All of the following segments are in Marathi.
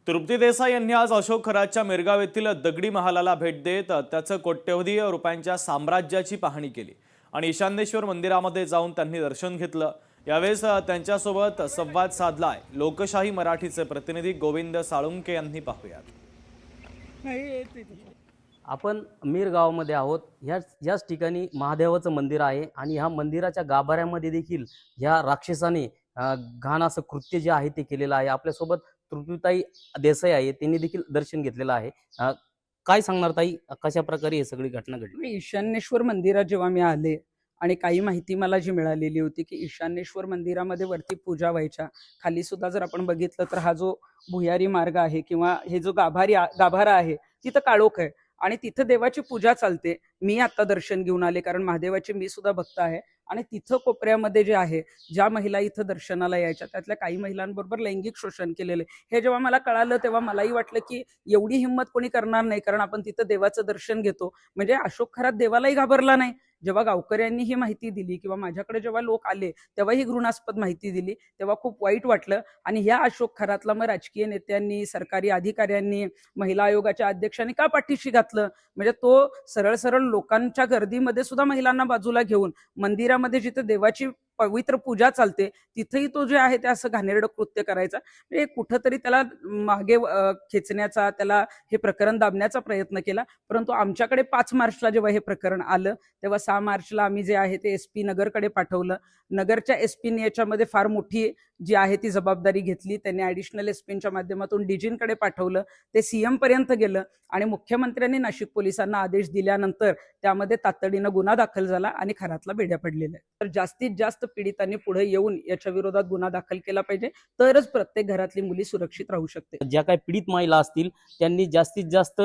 तृप्ती देसाई यांनी आज अशोक खरातच्या मिरगाव येथील दगडी महालाला भेट देत त्याचं कोट्यवधी रुपयांच्या साम्राज्याची पाहणी केली आणि ईशान्येश्वर मंदिरामध्ये जाऊन त्यांनी दर्शन घेतलं। यावेळेस त्यांच्यासोबत संवाद साधलाय लोकशाही मराठीचे प्रतिनिधी गोविंद साळुंके यांनी। पाहूयात। आपण मीर गावामध्ये आहोत। याच ठिकाणी महादेवाचं मंदिर आहे आणि ह्या मंदिराच्या गाभाऱ्यामध्ये देखील ह्या राक्षसाने घाण असं कृत्य जे आहे ते केलेलं आहे। आपल्यासोबत तृप्तीताई देसाई आहे, त्यांनी देखील दर्शन घेतलेलं आहे। काय सांगणार ताई, कशा प्रकारे ही सगळी घटना घडली? ईशान्येश्वर मंदिरात जेव्हा मी आले आणि काही माहिती मला जी मिळालेली होती की ईशान्येश्वर मंदिरामध्ये वरती पूजा व्हायच्या, खाली सुद्धा जर आपण बघितलं तर हा जो भुयारी मार्ग आहे किंवा हे जो गाभारा आहे तिथं काळोख आहे आणि तिथं देवाची पूजा चालते। मी आता दर्शन घेऊन आले कारण महादेवाचे मी सुद्धा भक्त आहे आणि तिथं कोपऱ्यामध्ये जे आहे, ज्या महिला इथं दर्शनाला यायच्या त्यातल्या काही महिलांबरोबर लैंगिक शोषण केलेलं आहे। हे जेव्हा मला कळालं तेव्हा मलाही वाटलं की एवढी हिंमत कोणी करणार नाही, कारण आपण तिथं देवाचं दर्शन घेतो। म्हणजे अशोक खरात देवालाही घाबरला नाही। जेव्हा गावकऱ्यांनी ही माहिती दिली किंवा माझ्याकडे जेव्हा लोक आले तेव्हा ही घृणास्पद माहिती दिली, तेव्हा खूप वाईट वाटलं। आणि ह्या अशोक खरातला मग राजकीय नेत्यांनी, सरकारी अधिकाऱ्यांनी, महिला आयोगाच्या अध्यक्षांनी का पाठीशी घातलं? म्हणजे तो सरळ सरळ लोकांच्या गर्दीमध्ये सुद्धा महिलांना बाजूला घेऊन मंदिरामध्ये जिथे देवाची पवित्र पूजा चालते तिथेही तो जे आहे ते असं घाणेरडं कृत्य करायचा। म्हणजे कुठंतरी त्याला मागे खेचण्याचा, त्याला हे प्रकरण दाबण्याचा प्रयत्न केला। परंतु आमच्याकडे 5 मार्चला जेव्हा हे प्रकरण आलं तेव्हा 6 मार्चला आम्ही जे आहे ते SP नगरकडे पाठवलं। नगरच्या SPने याच्यामध्ये फार मोठी जी आहे ती जबाबदारी घेतली। त्यांनी ॲडिशनल SPच्या माध्यमातून DGंकडे पाठवलं, ते CM पर्यंत गेलं आणि मुख्यमंत्र्यांनी नाशिक पोलिसांना आदेश दिल्यानंतर त्यामध्ये तातडीनं गुन्हा दाखल झाला आणि खरातला बेड्या पडलेल्या आहेत। तर जास्तीत जास्त पीडितांनी पुढे येऊन याच्या विरोधात गुन्हा दाखल केला पाहिजे, तरच प्रत्येक घरातली मुली सुरक्षित राहू शकते। ज्या काही पीडित महिला असतील त्यांनी जास्तीत जास्त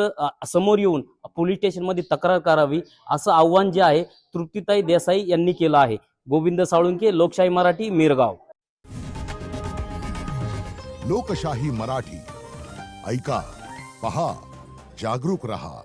समोर येऊन पोलीस स्टेशनमध्ये तक्रार करावी, असं आव्हान जे आहे तृप्तीताई देसाई यांनी केलं आहे। गोविंद साळुंके, लोकशाही मराठी, मिरगाव। लोकशाही मराठी, ऐका, पहा, जागरूक रहा।